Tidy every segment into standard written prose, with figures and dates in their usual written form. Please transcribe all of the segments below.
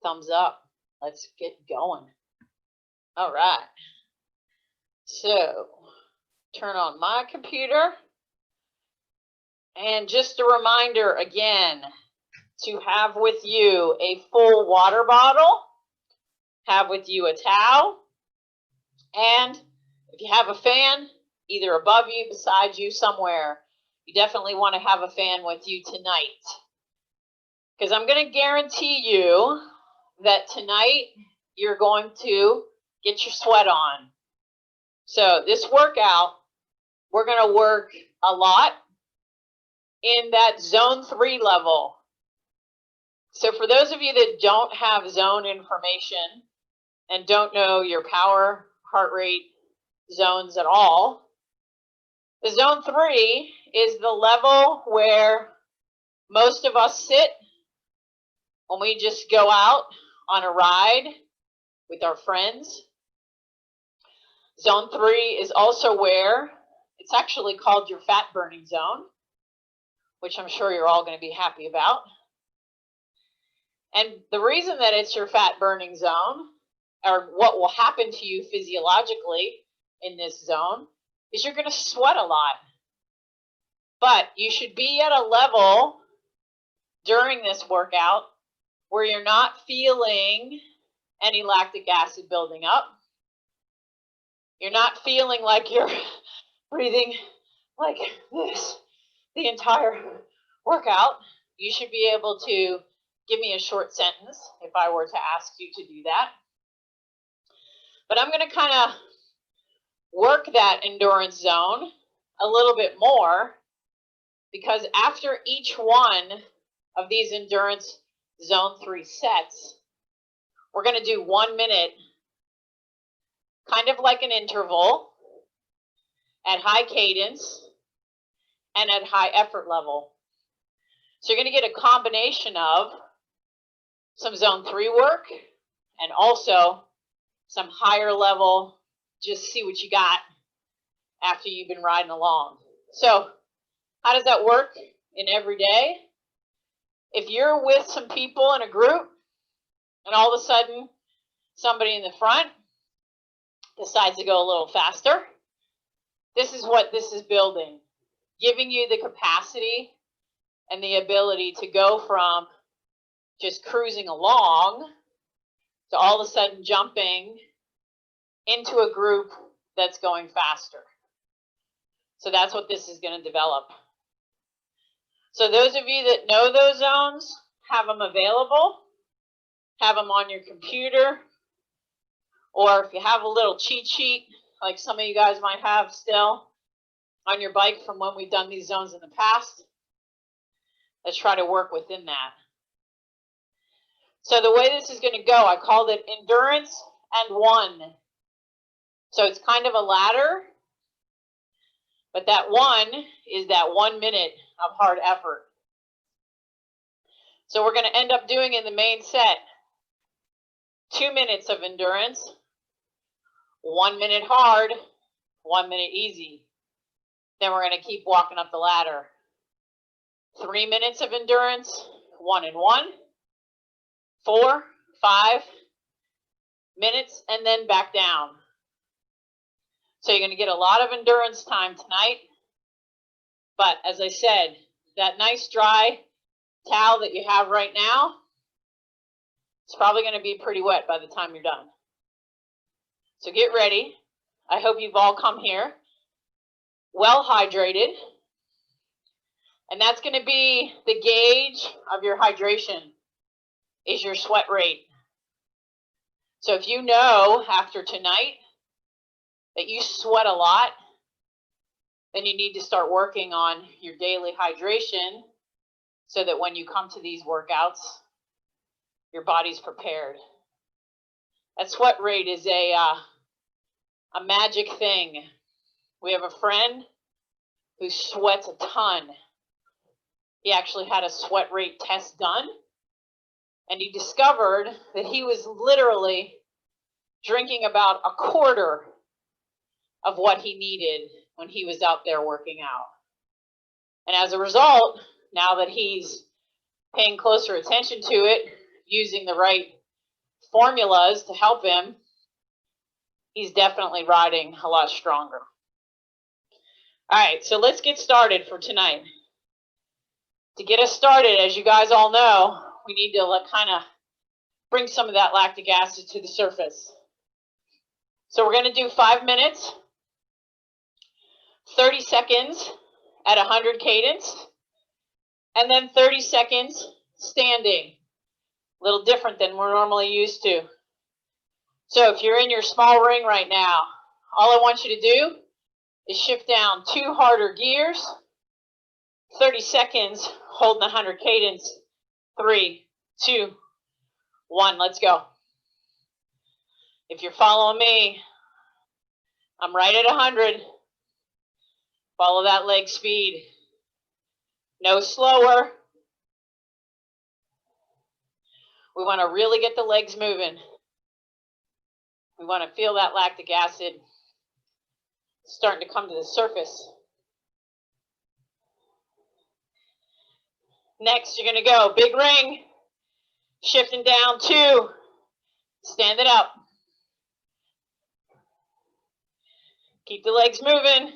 Thumbs up. Let's get going. All right. So turn on my computer. And just a reminder again to have with you a full water bottle, have with you a towel, and if you have a fan, either above you, beside you, somewhere, you definitely want to have a fan with you tonight. Because I'm going to guarantee you that tonight you're going to get your sweat on. So this workout, we're going to work a lot in that zone 3 level. So for those of you that don't have zone information and don't know your power, heart rate zones at all, the zone 3 is the level where most of us sit when we just go out on a ride with our friends. Zone 3 is also where it's actually called your fat burning zone, which I'm sure you're all going to be happy about. And the reason that it's your fat burning zone, or what will happen to you physiologically in this zone, is you're going to sweat a lot. But you should be at a level during this workout where you're not feeling any lactic acid building up. You're not feeling like you're breathing like this the entire workout. You should be able to give me a short sentence if I were to ask you to do that. But I'm going to kind of work that endurance zone a little bit more, because after each one of these endurance zone 3 sets, we're going to do 1 minute, kind of like an interval, at high cadence and at high effort level. So you're going to get a combination of some zone 3 work and also some higher level, just see what you got after you've been riding along. So how does that work in every day? If you're with some people in a group and all of a sudden somebody in the front decides to go a little faster, this is what this is building, giving you the capacity and the ability to go from just cruising along to all of a sudden jumping into a group that's going faster. So that's what this is going to develop. So those of you that know those zones, have them available, have them on your computer, or if you have a little cheat sheet, like some of you guys might have still on your bike from when we've done these zones in the past, let's try to work within that. So the way this is going to go, I called it endurance and 1. So it's kind of a ladder, but that 1 is that 1 minute of hard effort. So we're going to end up doing in the main set 2 minutes of endurance, 1 minute hard, 1 minute easy. Then we're going to keep walking up the ladder. 3 minutes of endurance, 1 and 1, 4, 5 minutes, and then back down. So you're going to get a lot of endurance time tonight. But as I said, that nice dry towel that you have right now, it's probably going to be pretty wet by the time you're done. So get ready. I hope you've all come here well hydrated. And that's going to be the gauge of your hydration, is your sweat rate. So if you know after tonight that you sweat a lot, then you need to start working on your daily hydration so that when you come to these workouts, your body's prepared. That sweat rate is a magic thing. We have a friend who sweats a ton. He actually had a sweat rate test done, and he discovered that he was literally drinking about a quarter of what he needed when he was out there working out. And as a result, now that he's paying closer attention to it, using the right formulas to help him, he's definitely riding a lot stronger. All right, so let's get started for tonight. To get us started, as you guys all know, we need to kind of bring some of that lactic acid to the surface. So we're going to do 5 minutes, 30 seconds at 100 cadence, and then 30 seconds standing. A little different than we're normally used to. So if you're in your small ring right now, all I want you to do is shift down 2 harder gears, 30 seconds, holding 100 cadence, 3, 2, 1, let's go. If you're following me, I'm right at 100. Follow that leg speed. No slower. We want to really get the legs moving. We want to feel that lactic acid starting to come to the surface. Next, you're going to go big ring, shifting down 2, stand it up. Keep the legs moving.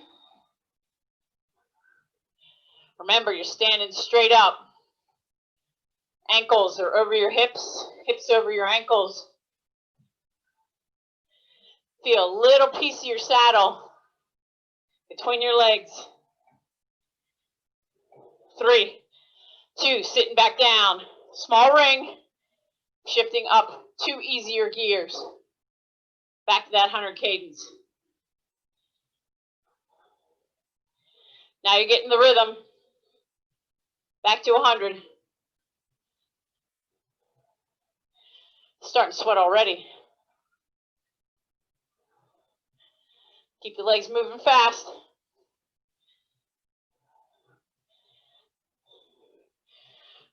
Remember, you're standing straight up. Ankles are over your hips, hips over your ankles. Feel a little piece of your saddle between your legs. 3, 2, sitting back down. Small ring, shifting up 2 easier gears. Back to that 100 cadence. Now you're getting the rhythm. Back to 100. Starting to sweat already. Keep the legs moving fast.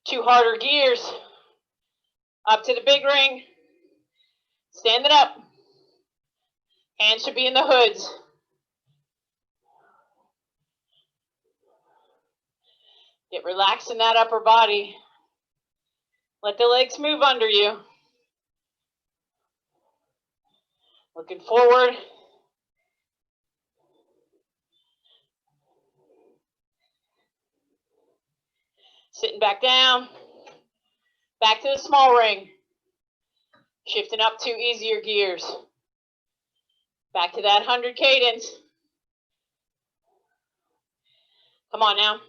Two harder gears. Up to the big ring. Stand it up. Hands should be in the hoods. Get relaxed in that upper body. Let the legs move under you. Looking forward. Sitting back down. Back to the small ring. Shifting up 2 easier gears. Back to that 100 cadence. Come on now.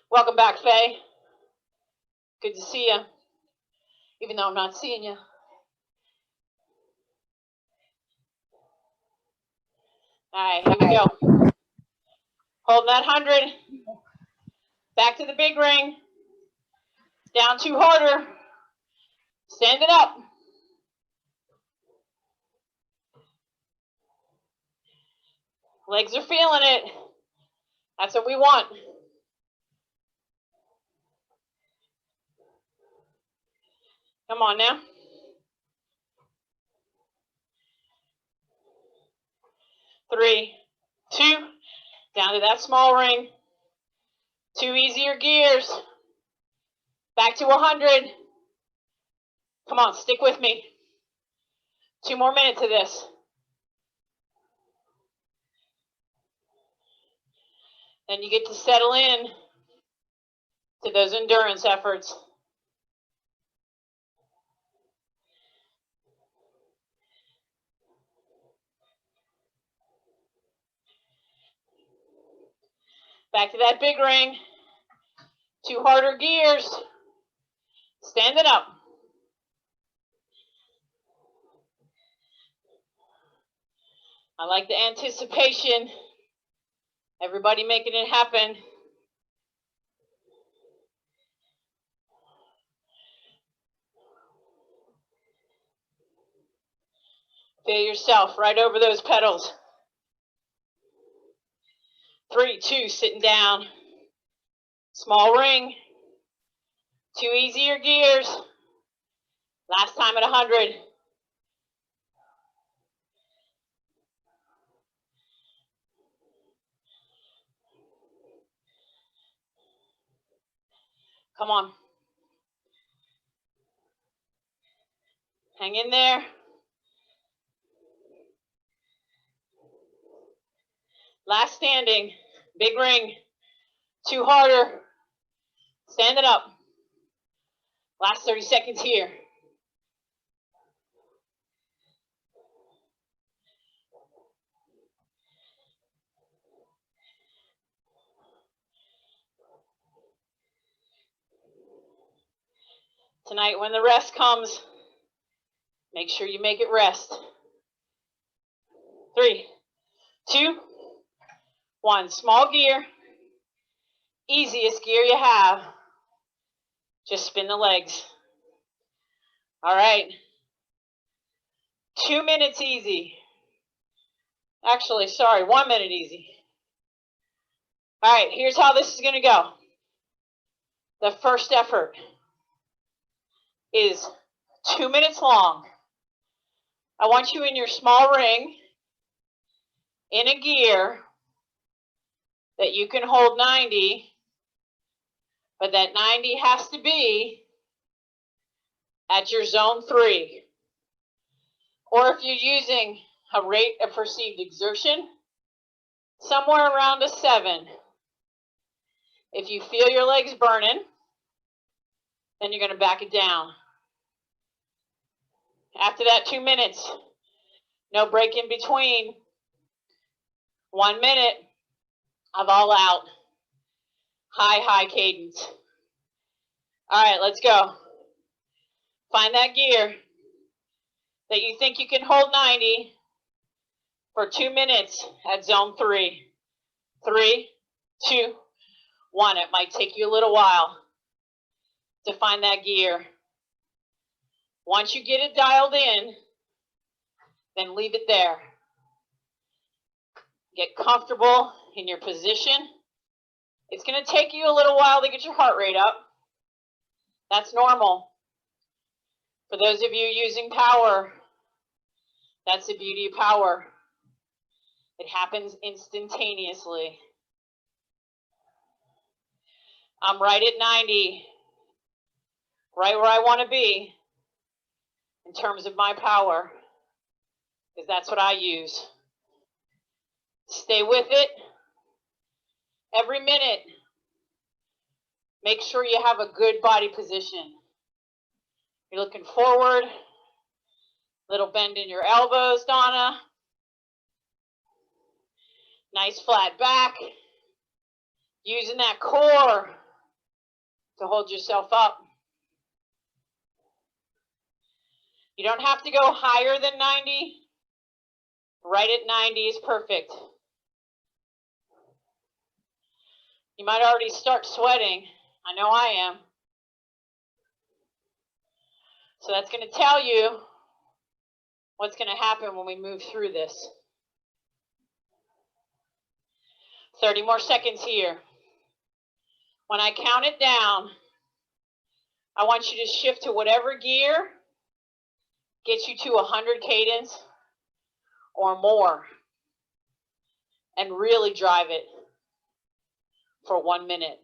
Welcome back, Faye. Good to see you, even though I'm not seeing you. All right, here we go. Holding that 100. Back to the big ring. Down 2 harder. Stand it up. Legs are feeling it. That's what we want. Come on now. 3, 2, down to that small ring. 2 easier gears. Back to 100. Come on, stick with me. 2 more minutes of this. Then you get to settle in to those endurance efforts. Back to that big ring. 2 harder gears. Stand it up. I like the anticipation. Everybody making it happen. Feel yourself right over those pedals. 3, 2, sitting down. Small ring. 2 easier gears. Last time at 100. Come on. Hang in there. Last standing. Big ring. 2 harder. Stand it up. Last 30 seconds here. Tonight, when the rest comes, make sure you make it rest. 3, 2, 1. Small gear. Easiest gear you have. Just spin the legs. All right. 2 minutes easy. Actually, sorry, 1 minute easy. All right, here's how this is going to go. The first effort is 2 minutes long. I want you in your small ring in a gear that you can hold 90, but that 90 has to be at your zone 3. Or if you're using a rate of perceived exertion, somewhere around a 7. If you feel your legs burning, then you're going to back it down. After that 2 minutes, no break in between. 1 minute of all out. High cadence. All right, let's go. Find that gear that you think you can hold 90 for 2 minutes at zone 3. 3, 2, 1. It might take you a little while to find that gear. Once you get it dialed in, then leave it there. Get comfortable in your position. It's going to take you a little while to get your heart rate up. That's normal. For those of you using power, that's the beauty of power. It happens instantaneously. I'm right at 90, right where I want to be in terms of my power, because that's what I use. Stay with it. Every minute, make sure you have a good body position. You're looking forward, little bend in your elbows, Donna. Nice flat back. Using that core to hold yourself up. You don't have to go higher than 90. Right at 90 is perfect. You might already start sweating. I know I am. So that's going to tell you what's going to happen when we move through this. 30 more seconds here. When I count it down, I want you to shift to whatever gear gets you to 100 cadence or more, and really drive it for 1 minute.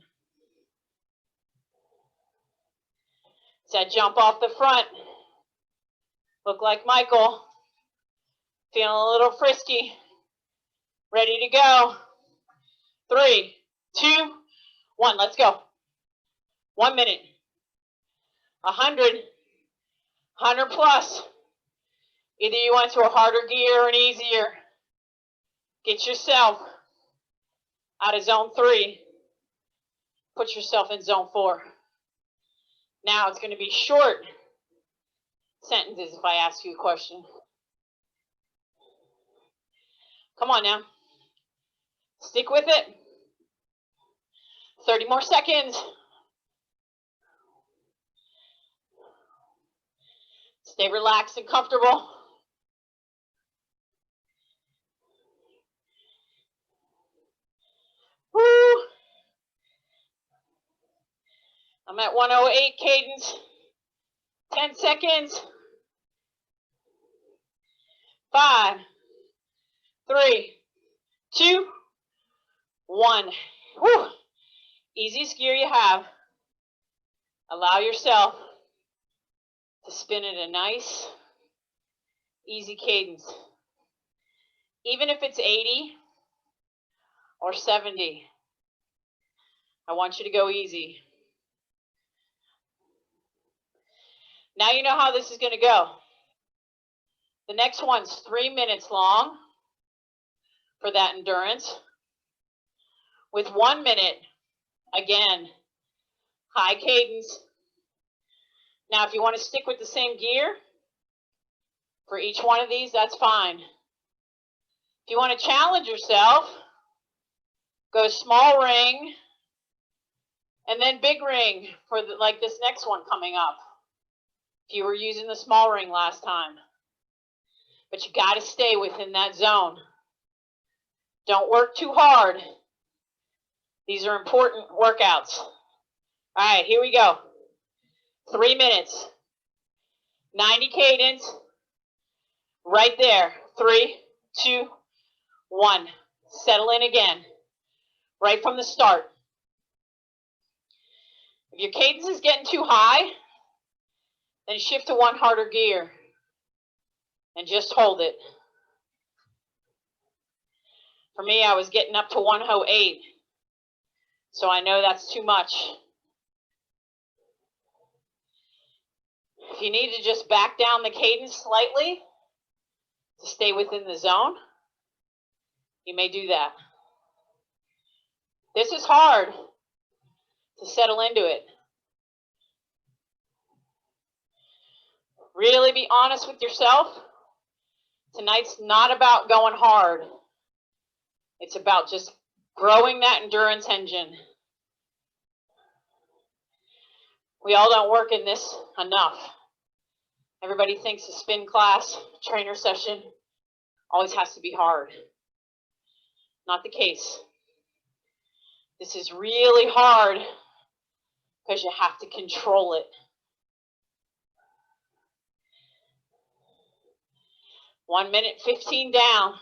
It's that jump off the front. Look like Michael. Feeling a little frisky. Ready to go. 3, 2, 1. Let's go. 1 minute. 100. 100 plus. Either you went to a harder gear or an easier. Get yourself out of zone 3. Put yourself in zone 4. Now it's going to be short sentences if I ask you a question. Come on now. Stick with it. 30 more seconds. Stay relaxed and comfortable. Woo! I'm at 108 cadence. 10 seconds. 5, 3, 2, 1. Woo! Easiest gear you have. Allow yourself to spin at a nice, easy cadence. Even if it's 80 or 70, I want you to go easy. Now you know how this is going to go. The next one's 3 minutes long for that endurance, with 1 minute, again, high cadence. Now, if you want to stick with the same gear for each one of these, that's fine. If you want to challenge yourself, go small ring and then big ring for like this next one coming up. If you were using the small ring last time. But you got to stay within that zone. Don't work too hard. These are important workouts. All right, here we go. 3 minutes. 90 cadence. Right there. 3, 2, 1. Settle in again. Right from the start. If your cadence is getting too high, then shift to one harder gear. And just hold it. For me, I was getting up to 108. So I know that's too much. If you need to just back down the cadence slightly to stay within the zone, you may do that. This is hard to settle into it. Really be honest with yourself. Tonight's not about going hard. It's about just growing that endurance engine. We all don't work in this enough. Everybody thinks a spin class, trainer session, always has to be hard. Not the case. This is really hard because you have to control it. 1 minute, 15 down.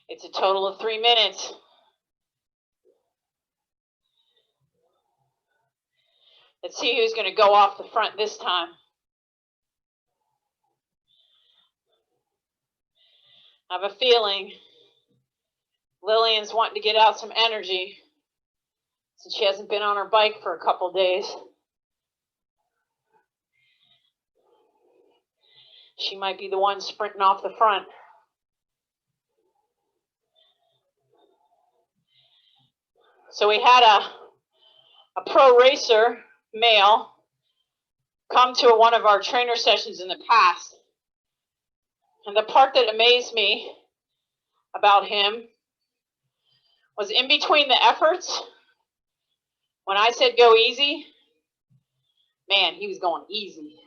It's a total of 3 minutes. Let's see who's going to go off the front this time. I have a feeling Lillian's wanting to get out some energy since she hasn't been on her bike for a couple days. She might be the one sprinting off the front. So we had a pro racer, male, come to one of our trainer sessions in the past. And the part that amazed me about him was in between the efforts, when I said go easy, man, he was going easy.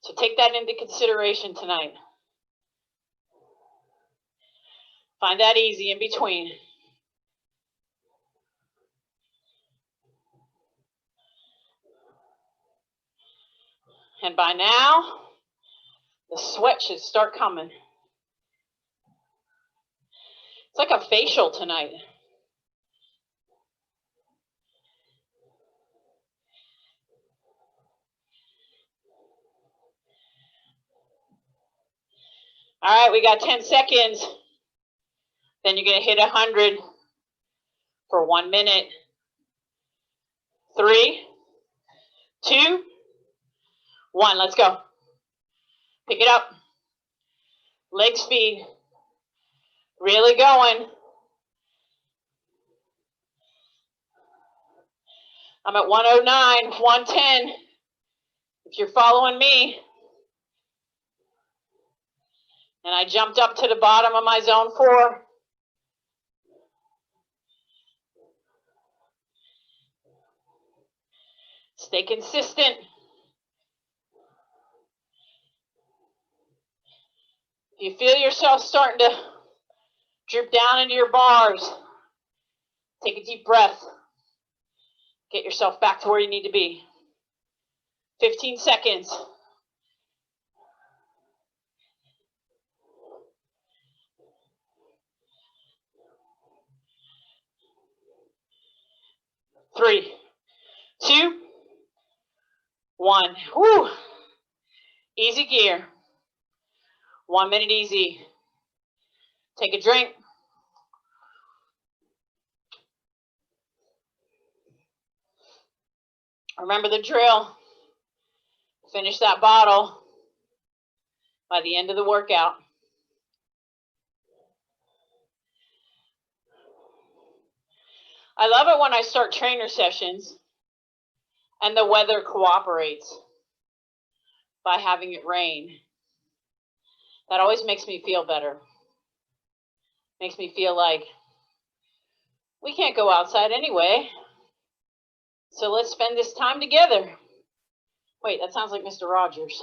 So take that into consideration tonight. Find that easy in between. And by now, the sweat should start coming. It's like a facial tonight. All right, we got 10 seconds. Then you're going to hit 100 for 1 minute. 3, 2, 1. Let's go. Pick it up. Leg speed. Really going. I'm at 109, 110. If you're following me. And I jumped up to the bottom of my zone 4. Stay consistent. If you feel yourself starting to droop down into your bars, take a deep breath. Get yourself back to where you need to be. 15 seconds. 3, 2, 1. Woo. Easy gear. 1 minute easy. Take a drink. Remember the drill. Finish that bottle by the end of the workout. I love it when I start trainer sessions and the weather cooperates by having it rain. That always makes me feel better. Makes me feel like we can't go outside anyway, so let's spend this time together. Wait, that sounds like Mr. Rogers.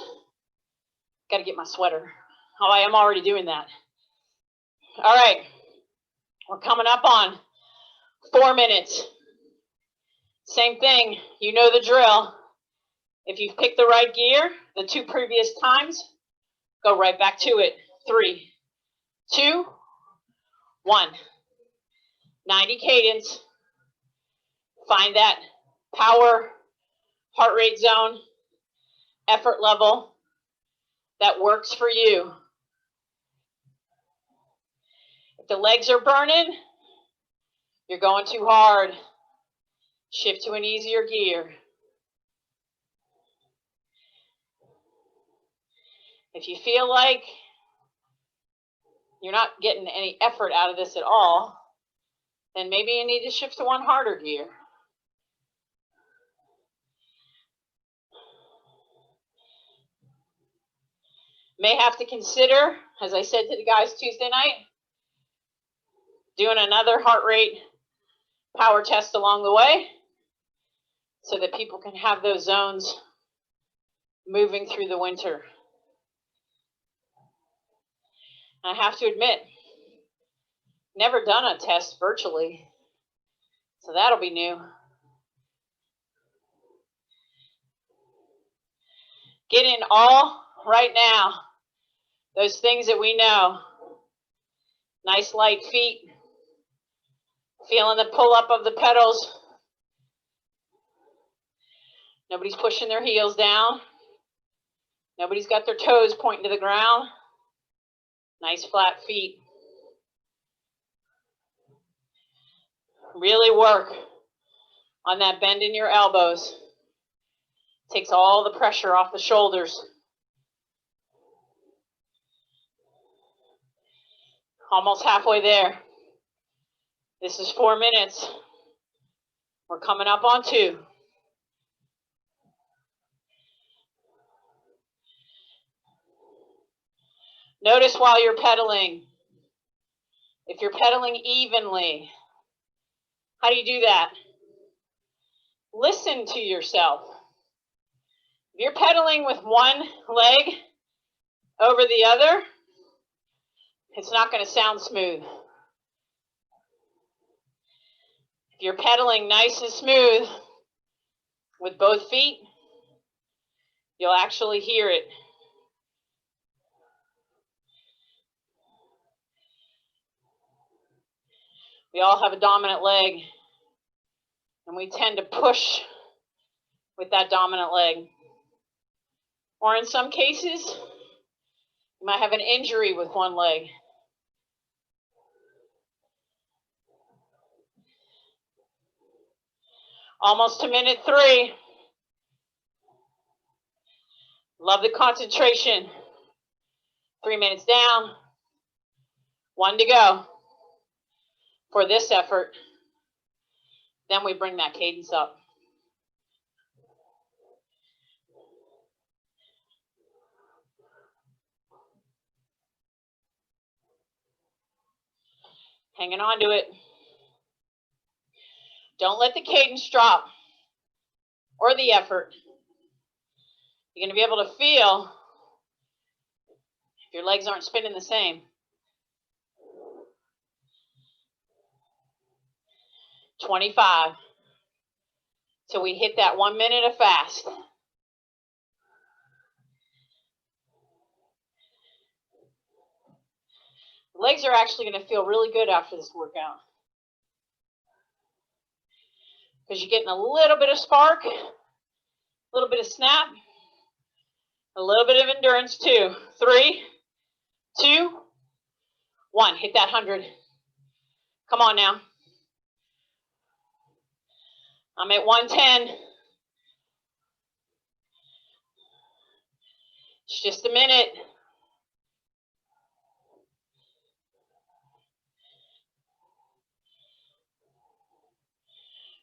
Got to get my sweater. Oh, I am already doing that. All right, we're coming up on 4 minutes. Same thing, you know the drill. If you've picked the right gear, the 2 previous times, go right back to it. 3, 2, 1. 90 cadence. Find that power, heart rate zone, effort level that works for you. If the legs are burning, you're going too hard. Shift to an easier gear. If you feel like you're not getting any effort out of this at all, then maybe you need to shift to one harder gear. May have to consider, as I said to the guys Tuesday night, doing another heart rate power test along the way so that people can have those zones moving through the winter. I have to admit, never done a test virtually, so that'll be new. Get in all right now, those things that we know. Nice light feet, feeling the pull up of the pedals. Nobody's pushing their heels down. Nobody's got their toes pointing to the ground. Nice flat feet. Really work on that bend in your elbows. Takes all the pressure off the shoulders. Almost halfway there. This is 4 minutes. We're coming up on 2. Notice while you're pedaling, if you're pedaling evenly, how do you do that? Listen to yourself. If you're pedaling with one leg over the other, it's not going to sound smooth. If you're pedaling nice and smooth with both feet, you'll actually hear it. We all have a dominant leg, and we tend to push with that dominant leg. Or in some cases, you might have an injury with one leg. Almost to minute 3. Love the concentration. 3 minutes down. 1 to go for this effort. Then we bring that cadence up. Hanging on to it. Don't let the cadence drop or the effort. You're going to be able to feel if your legs aren't spinning the same. 25 till we hit that 1 minute of fast. Legs are actually going to feel really good after this workout. because you're getting a little bit of spark, a little bit of snap, a little bit of endurance too. 3, 2, 1. Hit that 100. Come on now. I'm at 110. It's just a minute.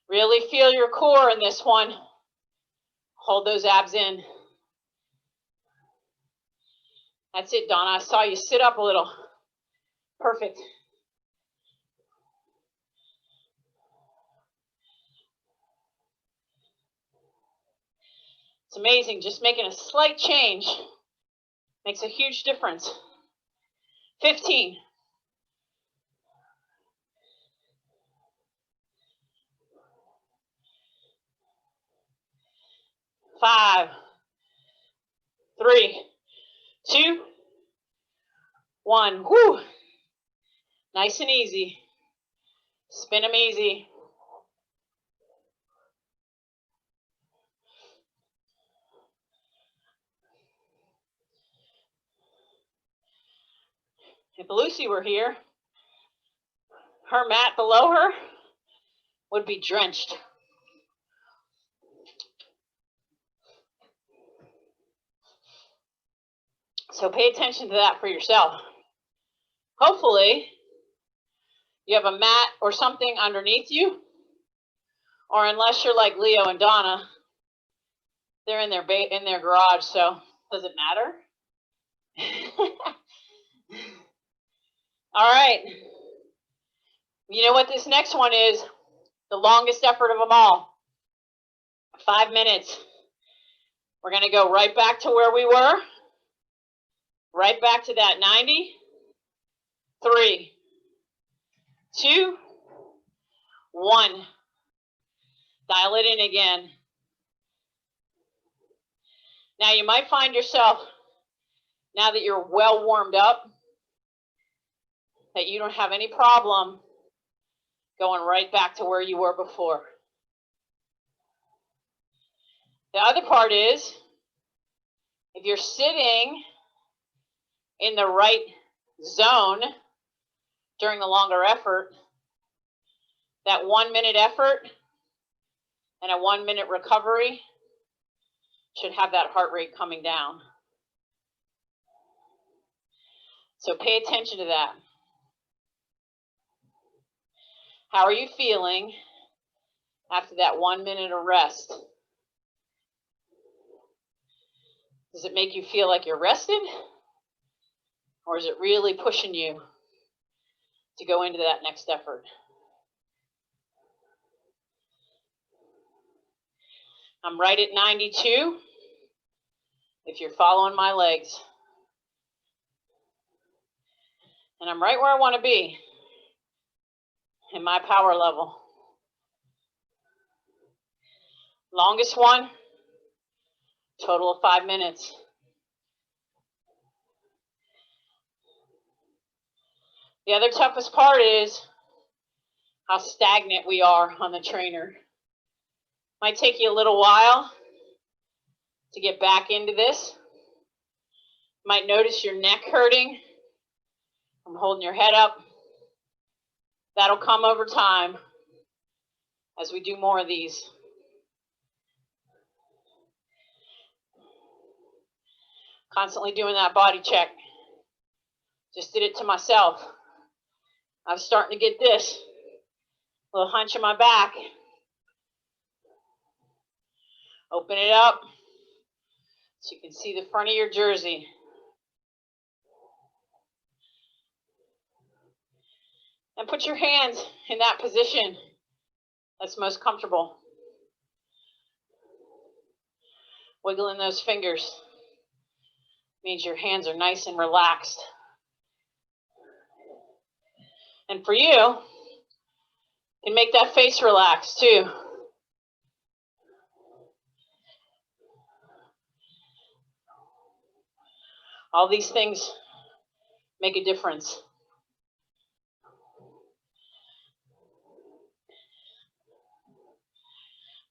Really feel your core in this one. Hold those abs in. That's it, Donna. I saw you sit up a little. Perfect. It's amazing. Just making a slight change makes a huge difference. 15. 5, 3, 2, 1. Whew. Nice and easy. Spin them easy. If Lucy were here, her mat below her would be drenched. So pay attention to that for yourself. Hopefully, you have a mat or something underneath you, or unless you're like Leo and Donna, they're in their garage, so does it matter? All right. You know what this next one is? The longest effort of them all. 5 minutes. We're going to go right back to where we were. Right back to that 90. 3, 2, 1. Dial it in again. Now you might find yourself, now that you're well warmed up, that you don't have any problem going right back to where you were before. The other part is, if you're sitting in the right zone during the longer effort, that 1 minute effort and a 1 minute recovery should have that heart rate coming down. So pay attention to that. How are you feeling after that 1 minute of rest? Does it make you feel like you're rested? Or is it really pushing you to go into that next effort? I'm right at 92 if you're following my legs. And I'm right where I want to be in my power level. Longest one, total of 5 minutes. The other toughest part is how stagnant we are on the trainer. Might take you a little while to get back into this. Might notice your neck hurting from holding your head up. That'll come over time as we do more of these. Constantly doing that body check. Just did it to myself. I was starting to get this little hunch in my back. Open it up so you can see the front of your jersey. And put your hands in that position that's most comfortable. Wiggling those fingers means your hands are nice and relaxed. And for you, you can make that face relax too. All these things make a difference.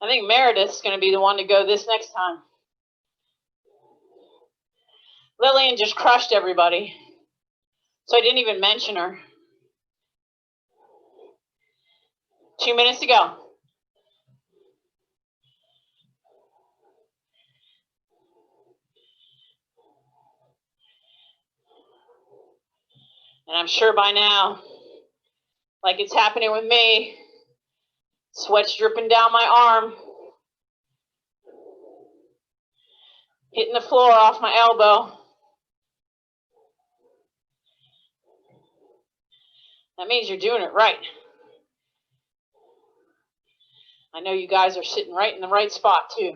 I think Meredith's going to be the one to go this next time. Lillian just crushed everybody, so I didn't even mention her. 2 minutes to go. And I'm sure by now, like it's happening with me, sweat's dripping down my arm, hitting the floor off my elbow. That means you're doing it right. I know you guys are sitting right in the right spot too.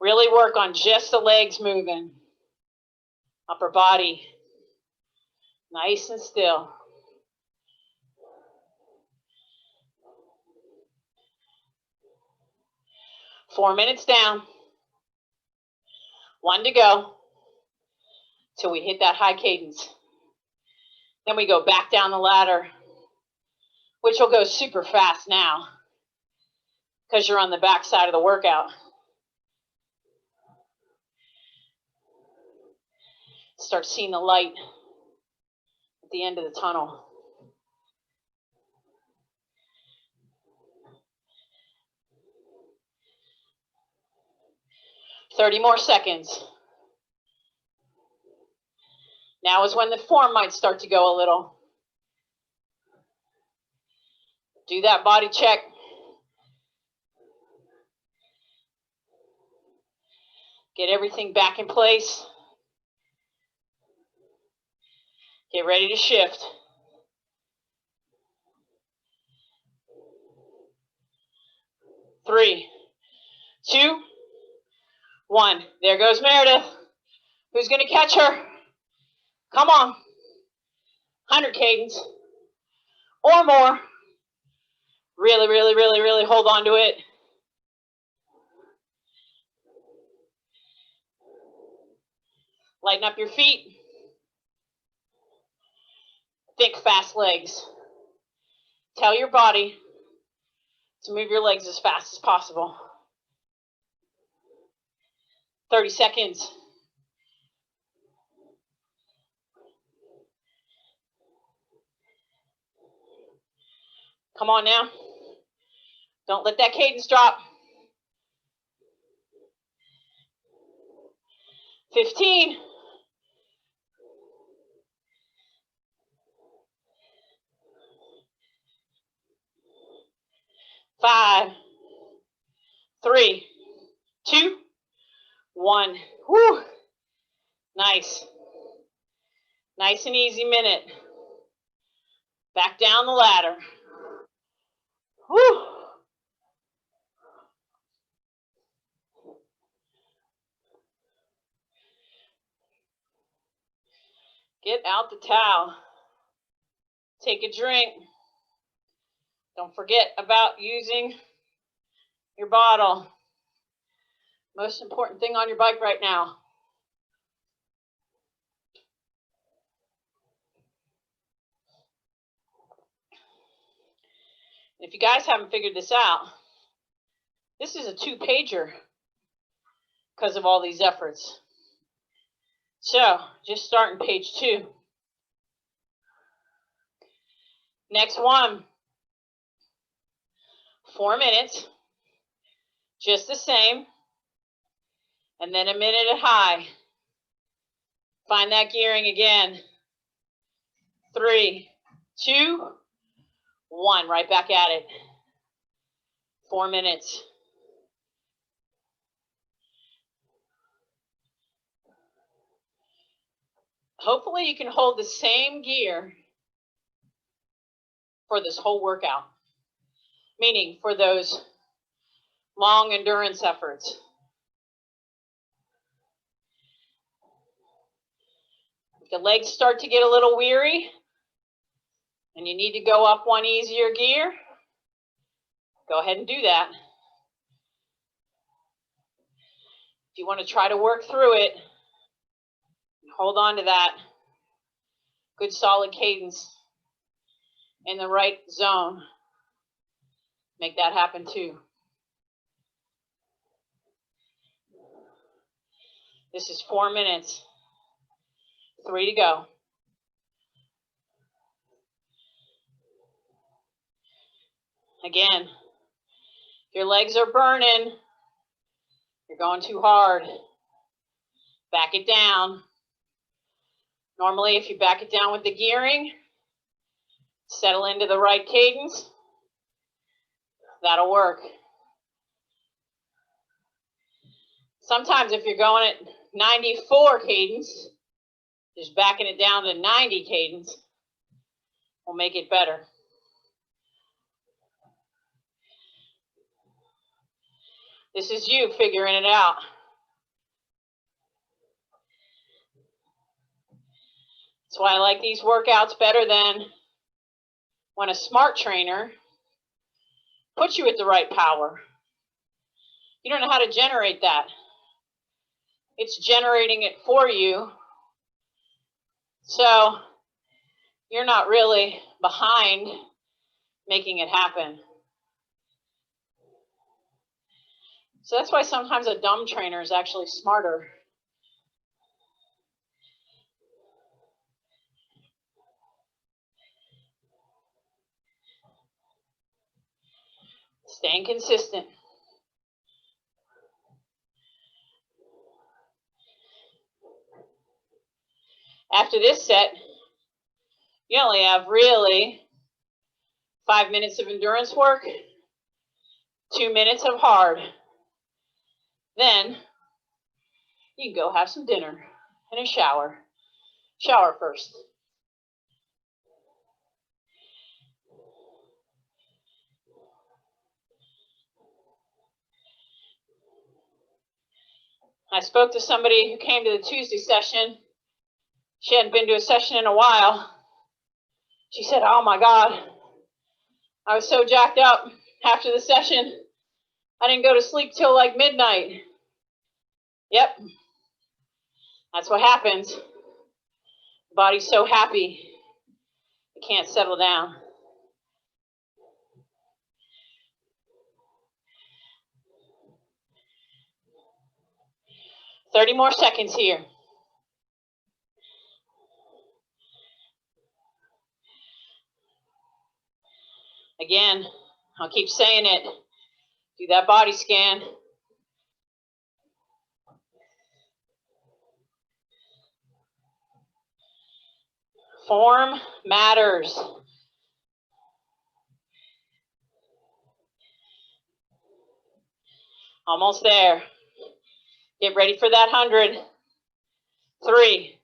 Really work on just the legs moving. Upper body, nice and still. 4 minutes down. 1 to go till we hit that high cadence. Then we go back down the ladder, which will go super fast now because you're on the back side of the workout. Start seeing the light at the end of the tunnel. "30 more seconds. Now is when the form might start to go a little. Do that body check. Get everything back in place. Get ready to shift. Three, two, one. There goes Meredith. Who's going to catch her? Come on. 100 cadence or more. Really, really, really, really hold on to it. Lighten up your feet. Think fast legs. Tell your body to move your legs as fast as possible. 30 seconds. Come on now. Don't let that cadence drop. 15. 5, 3, 2, 1. Whew. Nice. Nice and easy minute. Back down the ladder. Whew. Get out the towel. Take a drink. Don't forget about using your bottle. Most important thing on your bike right now. If you guys haven't figured this out, this is a 2-pager because of all these efforts. So just starting page 2. Next one, 4 minutes, just the same, and then a minute at high. Find that gearing again. 3, 2, 1, right back at it. 4 minutes. Hopefully you can hold the same gear for this whole workout, meaning for those long endurance efforts. If the legs start to get a little weary and you need to go up one easier gear, go ahead and do that. If you want to try to work through it, hold on to that good solid cadence. in the right zone. Make that happen too. This is 4 minutes. 3 to go. Again, if your legs are burning, you're going too hard. Back it down. Normally, if you back it down with the gearing, settle into the right cadence, that'll work. Sometimes if you're going at 94 cadence, just backing it down to 90 cadence will make it better. This is you figuring it out. That's why I like these workouts better than when a smart trainer puts you at the right power. You don't know how to generate that. It's generating it for you. So you're not really behind making it happen. So that's why sometimes a dumb trainer is actually smarter. Staying consistent. After this set, you only have really 5 minutes of endurance work, 2 minutes of hard. Then you can go have some dinner and a shower. Shower first. I spoke to somebody who came to the Tuesday session. She hadn't been to a session in a while. She said, "Oh my God, I was so jacked up after the session. I didn't go to sleep till like midnight." Yep, that's what happens. The body's so happy, it can't settle down. "30 more seconds here." Again, I'll keep saying it. Do that body scan. Form matters. Almost there. Get ready for that 100. 3,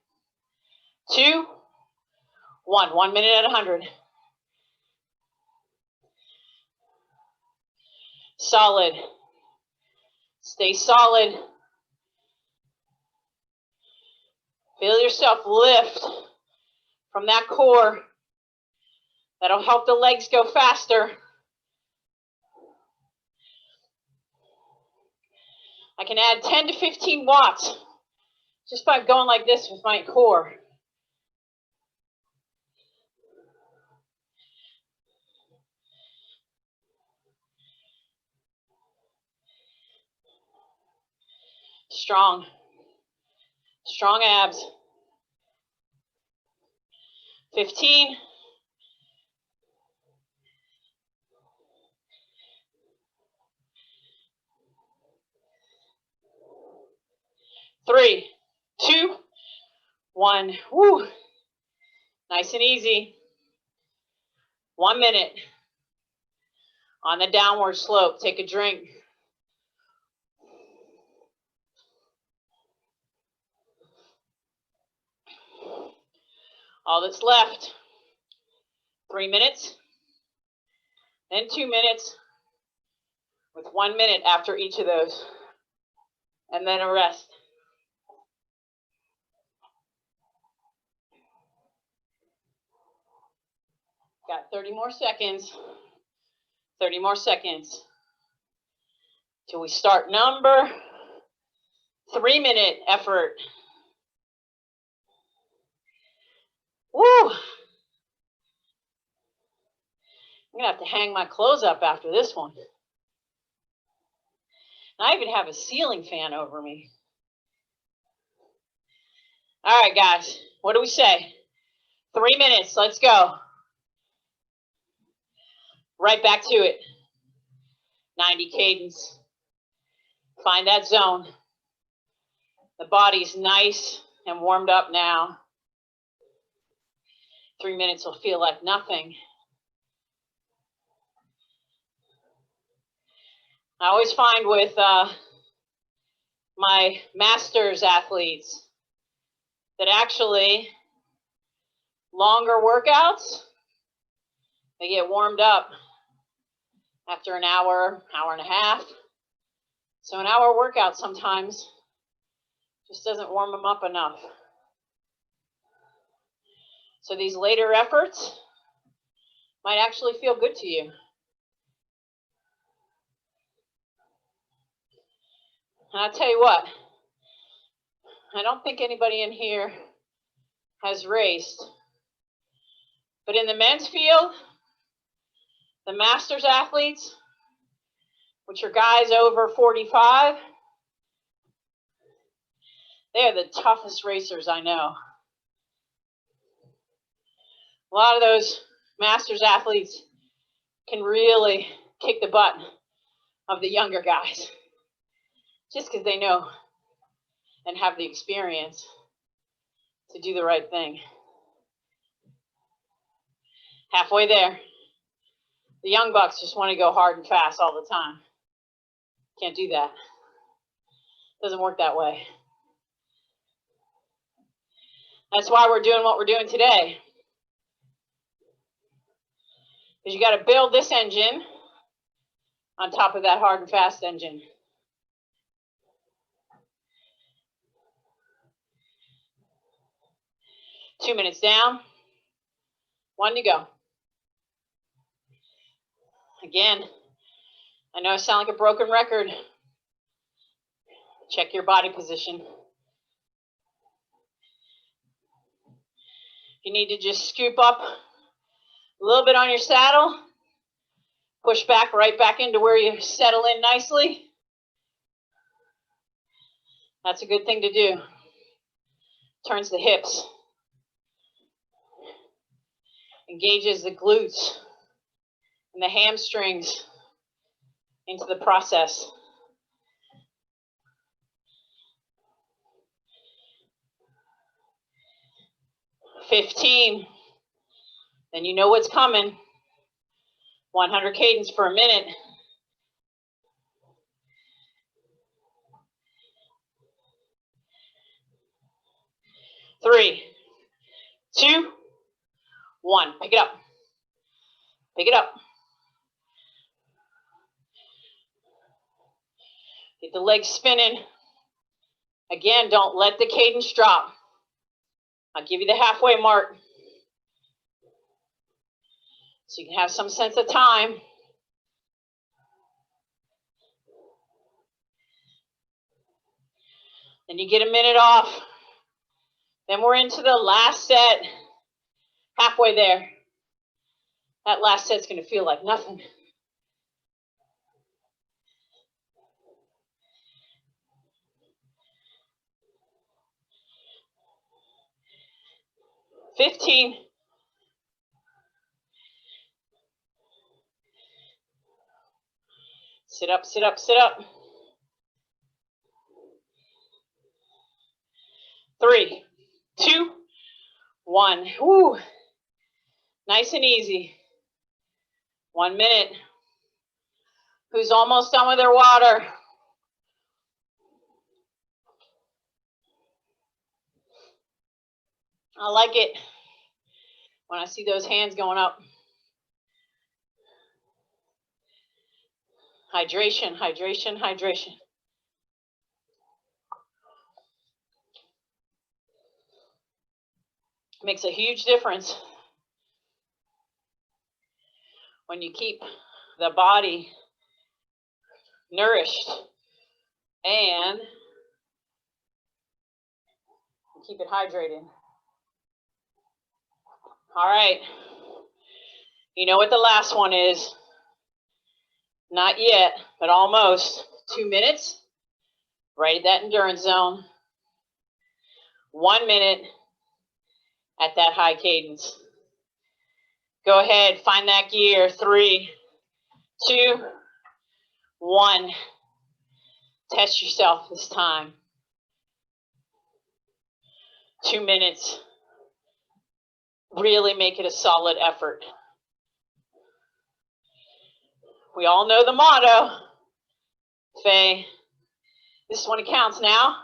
2, 1. 1 minute at 100. Solid. Stay solid. Feel yourself lift from that core. That'll help the legs go faster. I can add 10 to 15 watts just by going like this with my core. Strong. Strong abs. 15. 3, 2, 1. Woo. Nice and easy. 1 minute. On the downward slope, take a drink. All that's left, 3 minutes, then 2 minutes, with 1 minute after each of those, and then a rest. Got 30 more seconds, 30 more seconds, till we start number 3-minute effort. Woo! I'm gonna have to hang my clothes up after this one. And I even have a ceiling fan over me. All right, guys, what do we say? 3 minutes, let's go. Right back to it. 90 cadence. Find that zone. The body's nice and warmed up now. 3 minutes will feel like nothing. I always find with my masters athletes that actually longer workouts, they get warmed up after an hour, hour and a half. So an hour workout sometimes just doesn't warm them up enough. So these later efforts might actually feel good to you. And I'll tell you what, I don't think anybody in here has raced, but in the men's field, the masters athletes, which are guys over 45, they are the toughest racers I know. A lot of those masters athletes can really kick the butt of the younger guys just because they know and have the experience to do the right thing. Halfway there. The young bucks just want to go hard and fast all the time. Can't do that. Doesn't work that way. That's why we're doing what we're doing today. Because you got to build this engine on top of that hard and fast engine. Two minutes down. One to go. Again, I know I sound like a broken record. Check your body position. You need to just scoop up a little bit on your saddle, push back right back into where you settle in nicely. That's a good thing to do. Turns the hips, engages the glutes and the hamstrings into the process. $15. Then you know what's coming. 100 cadence per minute. Three, two, one. Pick it up. Pick it up. Get the legs spinning. Again, don't let the cadence drop. I'll give you the halfway mark so you can have some sense of time. Then you get a minute off. Then we're into the last set. Halfway there. That last set's going to feel like nothing. $15. Sit up, sit up, sit up. 3, 2, 1. Woo. Nice and easy. 1 minute. Who's almost done with their water? I like it when I see those hands going up. Hydration, hydration, hydration. Makes a huge difference when you keep the body nourished and keep it hydrated. All right. You know what the last one is? Not yet, but almost. 2 minutes, right at that endurance zone. 1 minute at that high cadence. Go ahead, find that gear. 3, 2, 1. Test yourself this time. 2 minutes. Really make it a solid effort. We all know the motto, Faye. This is when it counts now.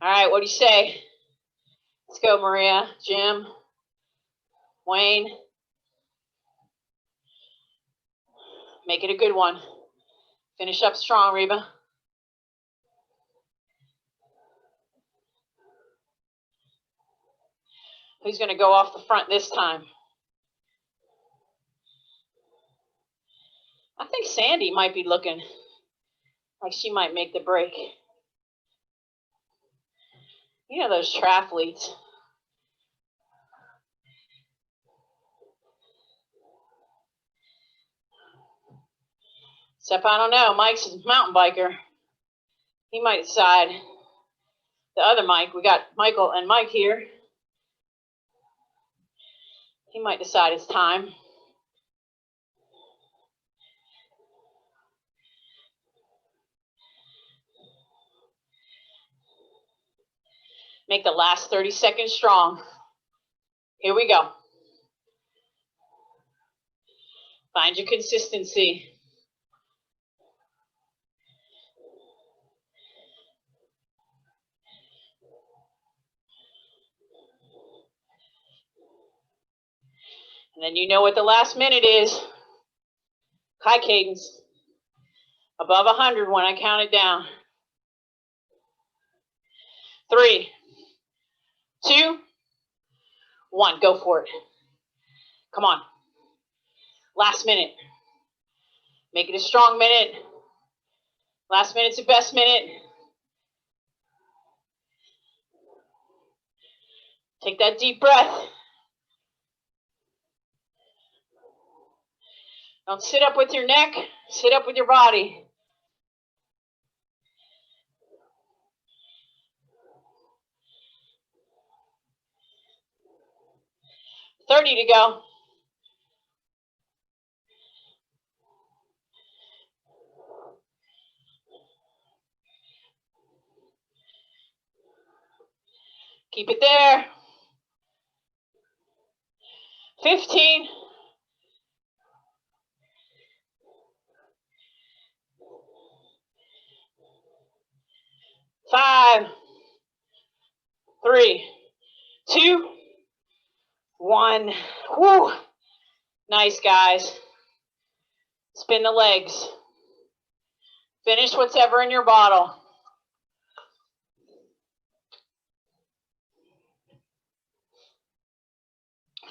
All right, what do you say? Let's go, Maria, Jim, Wayne. Make it a good one. Finish up strong, Reba. Who's going to go off the front this time? I think Sandy might be looking like she might make the break. You know those triathletes. Except I don't know, Mike's a mountain biker. He might decide. The other Mike, we got Michael and Mike here. He might decide it's time. Make the last 30 seconds strong. Here we go. Find your consistency. And then you know what the last minute is. High cadence. Above 100 when I count it down. 3, 2, 1. Go for it. Come on. Last minute. Make it a strong minute. Last minute's the best minute. Take that deep breath. Don't sit up with your neck. Sit up with your body. $30 to go. Keep it there. 15. 5, 3, 2, 1. Woo. Nice, guys. Spin the legs. Finish whatever in your bottle.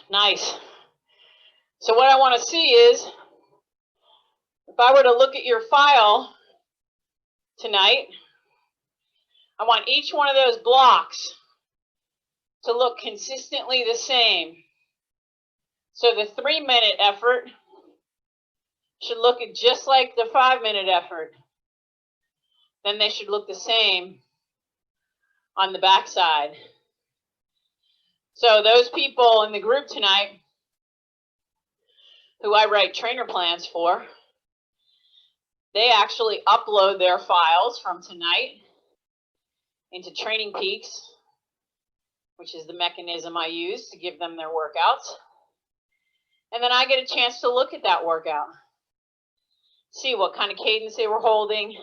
Nice. So what I want to see is, if I were to look at your file tonight, I want each one of those blocks to look consistently the same. So the 3-minute effort should look just like the 5-minute effort. Then they should look the same on the backside. So those people in the group tonight who I write trainer plans for, they actually upload their files from tonight into Training Peaks, which is the mechanism I use to give them their workouts. And then I get a chance to look at that workout, see what kind of cadence they were holding,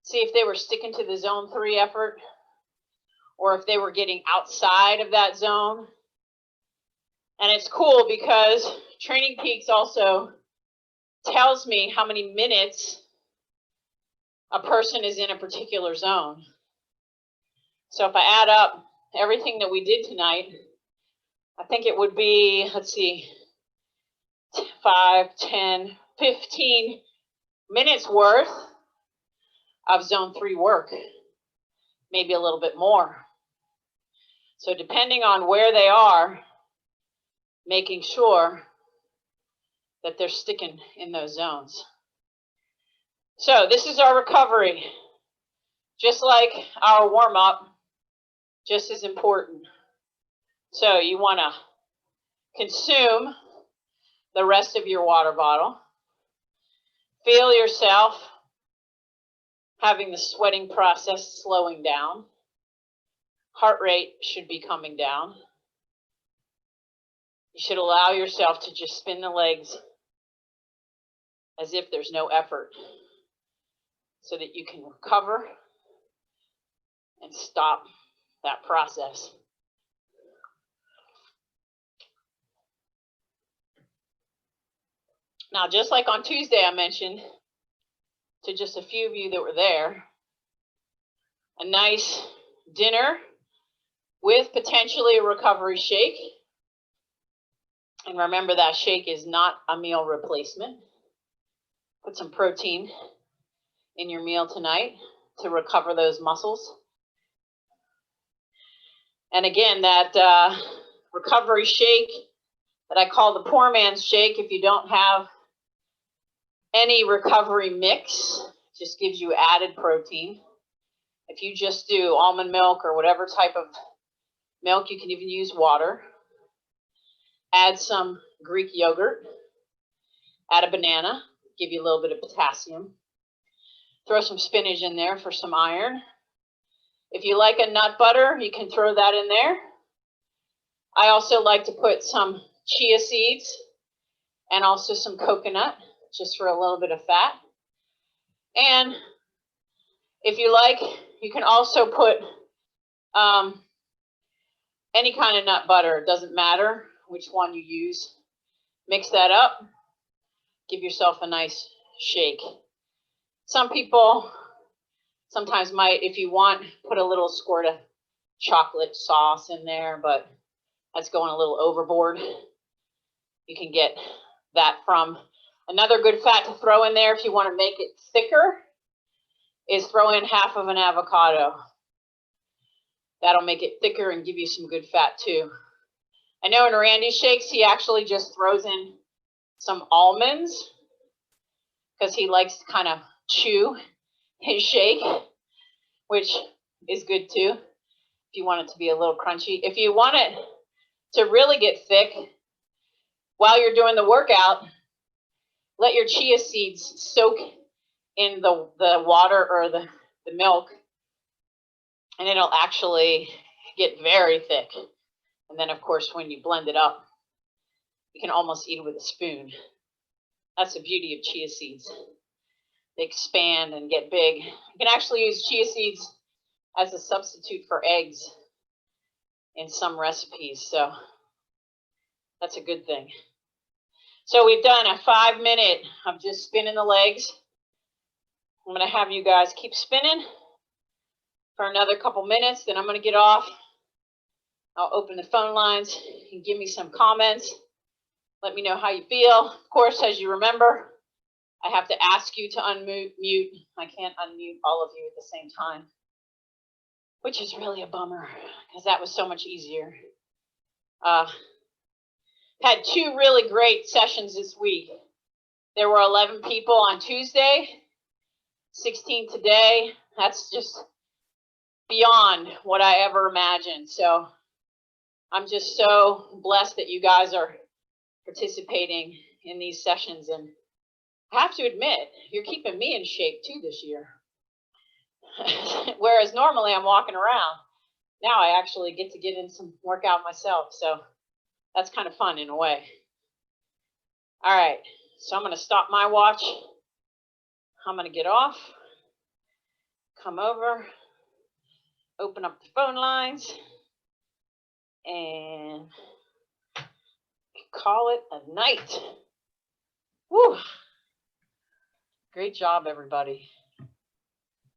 see if they were sticking to the zone 3 effort, or if they were getting outside of that zone. And it's cool because Training Peaks also tells me how many minutes a person is in a particular zone. So if I add up everything that we did tonight, I think it would be, let's see, 5, 10, 15 minutes worth of zone 3 work, maybe a little bit more. So depending on where they are, making sure that they're sticking in those zones. So this is our recovery. Just like our warm-up, just as important. So you want to consume the rest of your water bottle. Feel yourself having the sweating process slowing down. Heart rate should be coming down. You should allow yourself to just spin the legs as if there's no effort, so that you can recover and stop that process. Now, just like on Tuesday, I mentioned to just a few of you that were there, a nice dinner with potentially a recovery shake. And remember, that shake is not a meal replacement. Put some protein in your meal tonight to recover those muscles. And again, that recovery shake that I call the poor man's shake, if you don't have any recovery mix, just gives you added protein. If you just do almond milk or whatever type of milk, you can even use water. Add some Greek yogurt. Add a banana, give you a little bit of potassium. Throw some spinach in there for some iron. If you like a nut butter, you can throw that in there. I also like to put some chia seeds and also some coconut, just for a little bit of fat. And if you like, you can also put any kind of nut butter. It doesn't matter which one you use. Mix that up. Give yourself a nice shake. Some people sometimes might, if you want, put a little squirt of chocolate sauce in there, but that's going a little overboard. You can get that from another good fat to throw in there if you want to make it thicker is throw in half of an avocado. That'll make it thicker and give you some good fat too. I know in Randy's shakes, he actually just throws in some almonds because he likes to kind of chew his shake, which is good too, if you want it to be a little crunchy. If you want it to really get thick, while you're doing the workout, let your chia seeds soak in the water or the milk, and it'll actually get very thick. And then, of course, when you blend it up, you can almost eat it with a spoon. That's the beauty of chia seeds. They expand and get big. You can actually use chia seeds as a substitute for eggs in some recipes, so that's a good thing. So we've done a 5-minute of just spinning the legs. I'm going to have you guys keep spinning for another couple minutes, then I'm going to get off. I'll open the phone lines and give me some comments. Let me know how you feel. Of course, as you remember, I have to ask you to unmute. I can't unmute all of you at the same time, which is really a bummer because that was so much easier. Had 2 really great sessions this week. There were 11 people on Tuesday, 16 today. That's just beyond what I ever imagined. So I'm just so blessed that you guys are participating in these sessions. And I have to admit, you're keeping me in shape too this year. Whereas normally I'm walking around. Now I actually get to get in some workout myself. So that's kind of fun in a way. All right, so I'm going to stop my watch. I'm going to get off, come over, open up the phone lines, and call it a night. Woo! Great job, everybody.